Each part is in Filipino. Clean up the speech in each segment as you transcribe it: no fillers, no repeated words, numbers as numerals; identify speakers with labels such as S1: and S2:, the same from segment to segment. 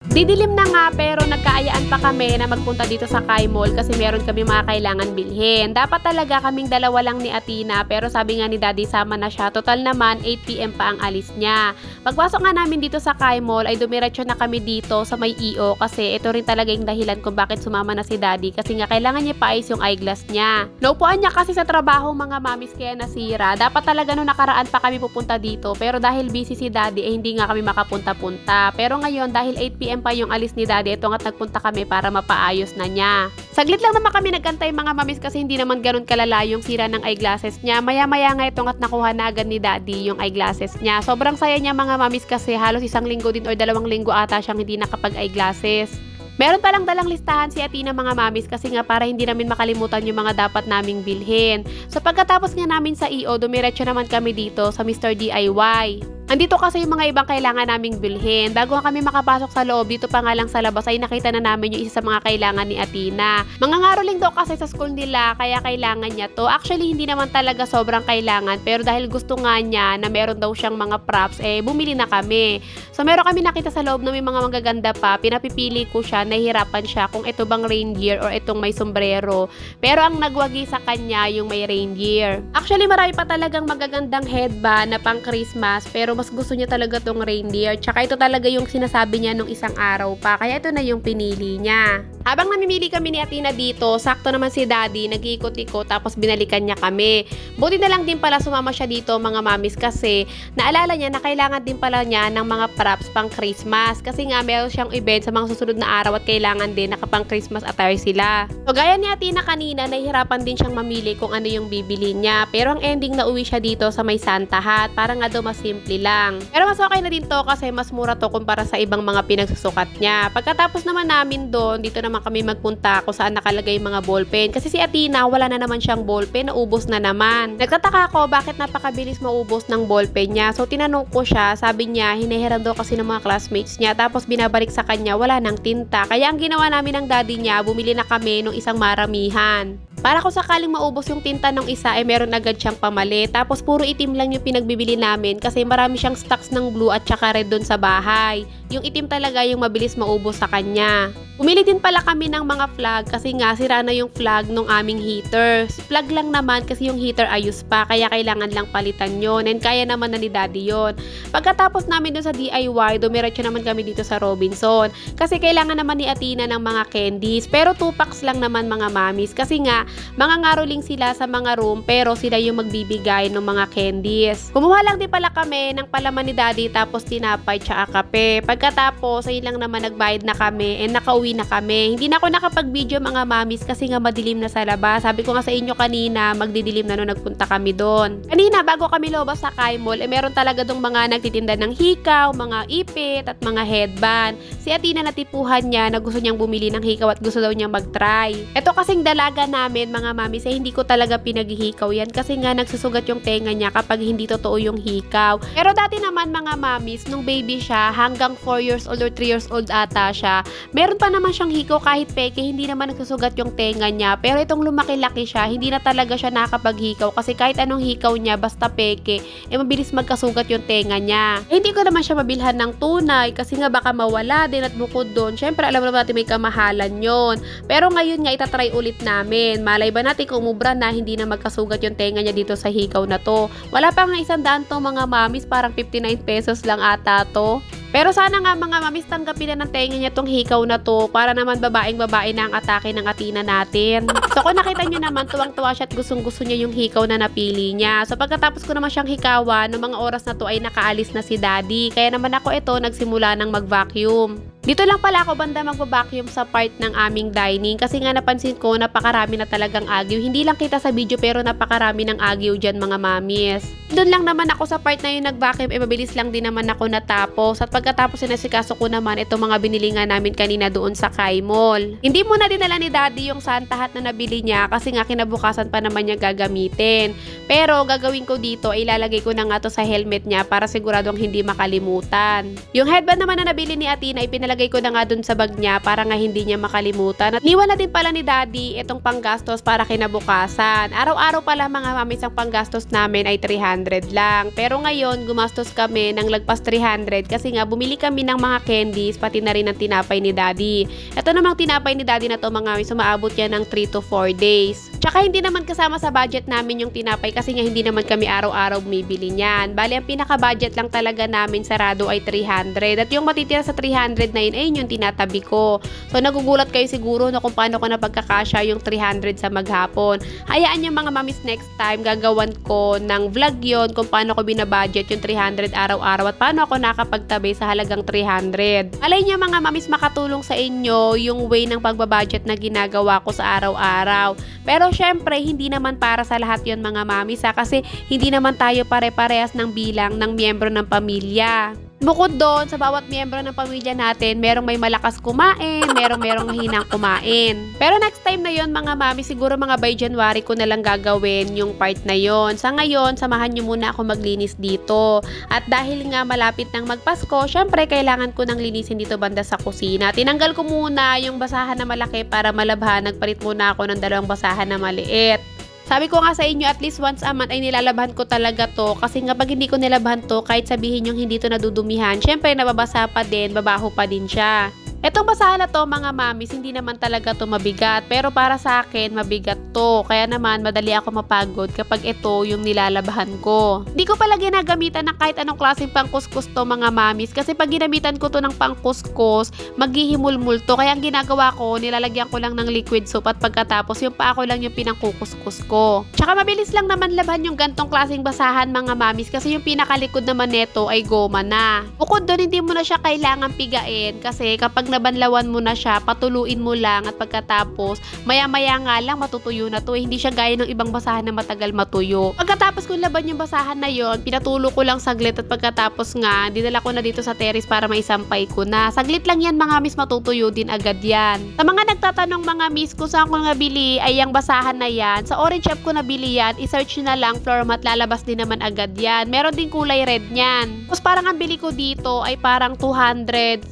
S1: Didilim na nga pero nagkaayaan pa kami na magpunta dito sa Kai Mall kasi meron kami mga kailangan bilhin. Dapat talaga kaming dalawa lang ni Athena pero sabi nga ni Daddy sama na siya. Total naman 8 PM pa ang alis niya. Pagpasok nga namin dito sa Kai Mall ay dumiretso na kami dito sa may EO kasi ito rin talaga yung dahilan kung bakit sumama na si Daddy kasi nga kailangan niya paayos yung eyeglass niya. Naupuan niya kasi sa trabaho mga mamis kaya nasira. Dapat talaga nung nakaraan pa kami pupunta dito pero dahil busy si Daddy eh hindi nga kami makapunta-punta. Pero ngayon dahil 8 PM pa yung alis ni Daddy, ito nga't nagpunta kami para mapaayos na niya. Saglit lang naman kami nagantay mga mamis kasi hindi naman ganun kalala yung sira ng eyeglasses niya. Maya-maya nga ito nga't nakuha na agad ni Daddy yung eyeglasses niya. Sobrang saya niya mga mamis kasi halos 1 linggo din or 2 linggo ata siyang hindi nakapag-eyeglasses. Meron palang dalang listahan si Athena mga mamis kasi nga para hindi namin makalimutan yung mga dapat naming bilhin. So pagkatapos nga namin sa EO, dumiretso naman kami dito sa Mr. DIY. Andito kasi yung mga ibang kailangan naming bilhin. Bago nga kami makapasok sa loob, dito pa nga lang sa labas ay nakita na namin yung isa sa mga kailangan ni Athena. Mga ngaroling daw kasi sa school nila, kaya kailangan niya to. Actually, hindi naman talaga sobrang kailangan, pero dahil gusto nga niya na meron daw siyang mga props, eh bumili na kami. So meron kami nakita sa loob na may mga magaganda pa. Pinapipili ko siya, nahihirapan siya kung ito bang reindeer or itong may sombrero. Pero ang nagwagi sa kanya yung may reindeer. Actually, marami pa talagang magagandang headband na pang Christmas, pero mas gusto niya talaga tong reindeer. Tsaka ito talaga yung sinasabi niya nung isang araw pa. Kaya ito na yung pinili niya. Habang namimili kami ni Athena dito, sakto naman si Daddy, nag-iikot-ikot tapos binalikan niya kami. Buti na lang din pala sumama siya dito mga mamis kasi naalala niya na kailangan din pala niya ng mga props pang Christmas. Kasi nga meron siyang event sa mga susunod na araw at kailangan din nakapang Christmas attire sila. So gaya ni Athena kanina, nahihirapan din siyang mamili kung ano yung bibili niya. Pero ang ending na uwi siya dito sa may Santa Hat. Para nga daw mas simple lang. Pero mas okay na din to kasi mas mura to kumpara sa ibang mga pinagsusukat niya. Pagkatapos naman namin doon, dito naman kami magpunta kung saan nakalagay yung mga ballpen. Kasi si Athena, wala na naman siyang ballpen, naubos na naman. Nagtataka ako bakit napakabilis maubos ng ballpen niya. So tinanong ko siya, sabi niya, hinihiram daw kasi ng mga classmates niya. Tapos binabalik sa kanya, wala nang tinta. Kaya ang ginawa namin ng daddy niya, bumili na kami ng isang maramihan. Para kung sakaling maubos yung tinta ng isa, ay meron agad siyang pamalit. Tapos puro itim lang yung pinagbibili namin kasi marami siyang stocks ng blue at saka red doon sa bahay. Yung itim talaga yung mabilis maubos sa kanya. Pumili din pala kami ng mga flag kasi nga sira na yung flag ng aming heater. Flag lang naman kasi yung heater ayos pa kaya kailangan lang palitan yon and kaya naman na ni Daddy yon. Pagkatapos namin dun sa DIY, dumiretso naman kami dito sa Robinson kasi kailangan naman ni Athena ng mga candies pero 2 packs lang naman mga mamis kasi nga mga ngaroling sila sa mga room pero sila yung magbibigay ng mga candies. Kumuha lang din pala kami ng palaman ni Daddy tapos tinapay tsaka kape. Pagkatapos ay lang naman nagbayad na kami and nakauwi na kami. Hindi na ako nakapag-video mga mamis kasi nga madilim na sa labas. Sabi ko nga sa inyo kanina, magdidilim na nung nagpunta kami doon. Kanina bago kami lobas sa Kai Mall, meron talaga dong mga nagtitinda ng hikaw, mga ipit at mga headband. Si Athena natipuhan niya na gusto niyang bumili ng hikaw at gusto daw niyang mag-try. Ito kasing dalaga namin mga mamis ay hindi ko talaga pinaghihikaw yan kasi nga nagsusugat yung tenga niya kapag hindi totoo yung hikaw. Pero dati naman mga mamis, nung baby siya, hanggang 4 years old or 3 years old ata siya, meron pa naman siyang hikaw kahit peke, hindi naman nagsusugat yung tenga niya. Pero itong lumaki-laki siya, hindi na talaga siya nakapaghikaw kasi kahit anong hikaw niya, basta peke, mabilis magkasugat yung tenga niya. Hindi ko naman siya mabilhan ng tunay kasi nga baka mawala din at bukod doon, syempre alam naman natin may kamahalan yon. Pero ngayon nga itatry ulit namin. Malay ba natin kung umubra na hindi na magkasugat yung tenga niya dito sa hikaw na to. Wala pa nga 100 tong mga mamis, parang 59 pesos lang ata to. Pero sana nga mga mamis tanggapin na ng tenga niya tong hikaw na to para naman babaeng-babae na ang atake ng Athena natin. So kung nakita nyo naman, tuwang-tuwa siya at gustong-gusto niya yung hikaw na napili niya. So pagkatapos ko naman siyang hikawan, noong mga oras na to ay nakaalis na si Daddy. Kaya naman ako ito nagsimula ng mag-vacuum. Dito lang pala ako banda magbabacuum sa part ng aming dining kasi nga napansin ko napakarami na talagang agyo. Hindi lang kita sa video pero napakarami ng agyo dyan mga mamis. Doon lang naman ako sa part na yung nag-vacuum, mabilis lang din naman ako natapos. At pagkatapos sinasikaso ko naman itong mga binili nga namin kanina doon sa Kai Mall. Hindi muna dinala ni Daddy yung Santa Hat na nabili niya kasi nga kinabukasan pa naman niya gagamitin. Pero gagawin ko dito, ilalagay ko na nga to sa helmet niya para siguradong hindi makalimutan. Yung headband naman na nabili ni Athena, ipinalagay ko na nga dun sa bag niya para nga hindi niya makalimutan. At niwan na din pala ni Daddy itong panggastos para kinabukasan. Araw-araw pala mga mamis ang panggastos namin ay 300. 200 lang. Pero ngayon, gumastos kami ng lagpas 300 kasi nga bumili kami ng mga candies, pati na rin ng tinapay ni Daddy. Ito namang tinapay ni Daddy na to mga mamis, sumaabot yan ng 3 to 4 days. Tsaka hindi naman kasama sa budget namin yung tinapay kasi nga hindi naman kami araw-araw bumibili niyan. Bali, ang pinaka-budget lang talaga namin sarado ay 300. At yung matitira sa 300 na yun, ayun yung tinatabi ko. So, nagugulat kayo siguro na kung paano ko napagkakasya yung 300 sa maghapon. Hayaan yung mga mamis next time, gagawan ko ng vlog yon kung paano ko binabudget yung 300 araw-araw at paano ako nakapagtabi sa halagang 300. Alay niya mga mamis, makatulong sa inyo yung way ng pagbabudget na ginagawa ko sa araw-araw. Pero syempre, hindi naman para sa lahat yon mga mamis kasi hindi naman tayo pare-parehas ng bilang ng miyembro ng pamilya. Bukod doon, sa bawat miyembro ng pamilya natin, merong may malakas kumain, merong hinang kumain. Pero next time na yon mga mami, siguro mga by January ko na lang gagawin yung part na yon. Sa ngayon, samahan nyo muna ako maglinis dito. At dahil nga malapit ng magpasko, syempre kailangan ko nang linisin dito banda sa kusina. Tinanggal ko muna yung basahan na malaki para malabhan. Nagpalit muna ako ng 2 basahan na maliit. Sabi ko nga sa inyo, at least once a month ay nilalabhan ko talaga to. Kasi nga pag hindi ko nilabhan to, kahit sabihin yung hindi to nadudumihan, syempre nababasa pa din, babaho pa din siya. Etong basahan na to mga mamis, hindi naman talaga to mabigat. Pero para sa akin, mabigat to. Kaya naman, madali ako mapagod kapag ito yung nilalabhan ko. Hindi ko pala ginagamitan ng kahit anong klaseng pangkuskus to mga mamis. Kasi pag ginamitan ko to ng pangkuskus, maghihimulmul to. Kaya ang ginagawa ko, nilalagyan ko lang ng liquid soap at pagkatapos yung pa ako lang yung pinangkukuskus ko. Tsaka mabilis lang naman labhan yung gantong klaseng basahan mga mamis. Kasi yung pinakalikod naman neto ay goma na. Bukod doon, hindi mo na siya kailangan pigain. Kasi kapag nabanlawan mo na siya, patuluin mo lang at pagkatapos, maya-maya nga lang matutuyo na to. Hindi siya gaya ng ibang basahan na matagal matuyo. Pagkatapos kung laban yung basahan na yon, pinatulo ko lang saglit at pagkatapos nga, dinala ko na dito sa terrace para maisampay ko na. Saglit lang yan mga miss, matutuyo din agad yan. Sa mga nagtatanong mga miss kung saan ko nabili ay yung basahan na yan, sa Orange Shop ko nabili yan, i-search na lang floor mat, lalabas din naman agad yan. Meron din kulay red niyan. Tapos parang ang bili ko dito ay parang 249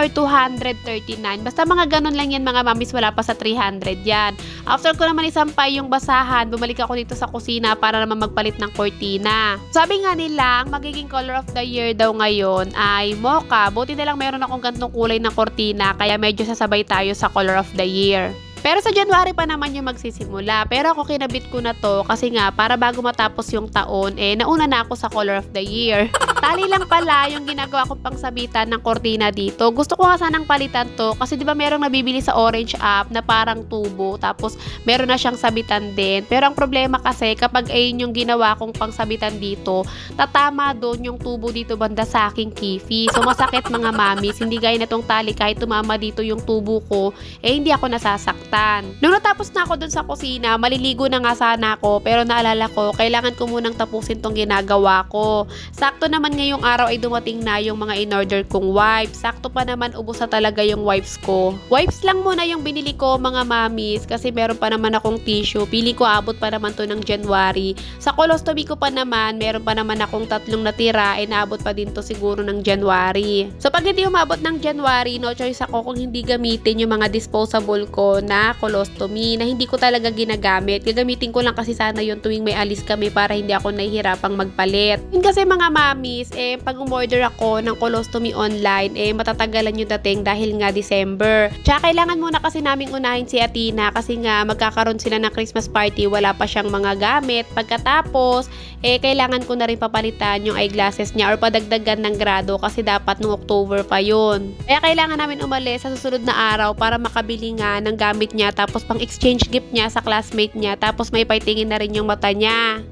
S1: or 239. Basta mga ganun lang yan mga mamis, wala pa sa 300 yan. After ko naman isampay yung basahan, bumalik ako dito sa kusina para naman magpalit ng kortina. Sabi nga nila, ang magiging color of the year daw ngayon ay mocha. Buti na lang meron akong gantong kulay ng kortina, kaya medyo sasabay tayo sa color of the year. Pero sa January pa naman yung magsisimula. Pero ako kinabit ko na to kasi nga para bago matapos yung taon, nauna na ako sa color of the year. Tali lang pala yung ginagawa kong pangsabitan ng kortina dito. Gusto ko nga sanang palitan to kasi di ba merong nabibili sa Orange app na parang tubo tapos meron na siyang sabitan din. Pero ang problema kasi kapag ayun yung ginawa kong pangsabitan dito, tatama doon yung tubo dito banda sa aking kifi. So masakit mga mamis, hindi gaya na tong tali kahit tumama dito yung tubo ko, hindi ako nasasaktan. Nung natapos na ako dun sa kusina, maliligo na nga sana ako pero naalala ko, kailangan ko munang tapusin tong ginagawa ko. Sakto naman ngayong araw ay dumating na yung mga in-order kong wipes. Sakto pa naman ubos na talaga yung wipes ko. Wipes lang muna yung binili ko mga mamis kasi meron pa naman akong tissue. Pili ko abot pa naman to ng January. Sa colostomy ko pa naman, meron pa naman akong 3 natira, naabot pa din to siguro ng January. So pag hindi umabot ng January, no choice ako kung hindi gamitin yung mga disposable ko na colostomy na hindi ko talaga ginagamit. Gagamitin ko lang kasi sana yun tuwing may alis kami para hindi ako nahihirapang magpalit. Yun kasi mga mamis, pag umorder ako ng colostomy online, matatagalan yung dating dahil nga December. Tsaka kailangan muna kasi naming unahin si Athena kasi nga magkakaroon sila ng Christmas party, wala pa siyang mga gamit. Pagkatapos, kailangan ko na rin papalitan yung eyeglasses niya or padagdagan ng grado kasi dapat noong October pa yun. Kaya kailangan namin umalis sa susunod na araw para makabili nga ng gamit niya tapos pang exchange gift niya sa classmate niya tapos may paitingin na rin yung mata niya.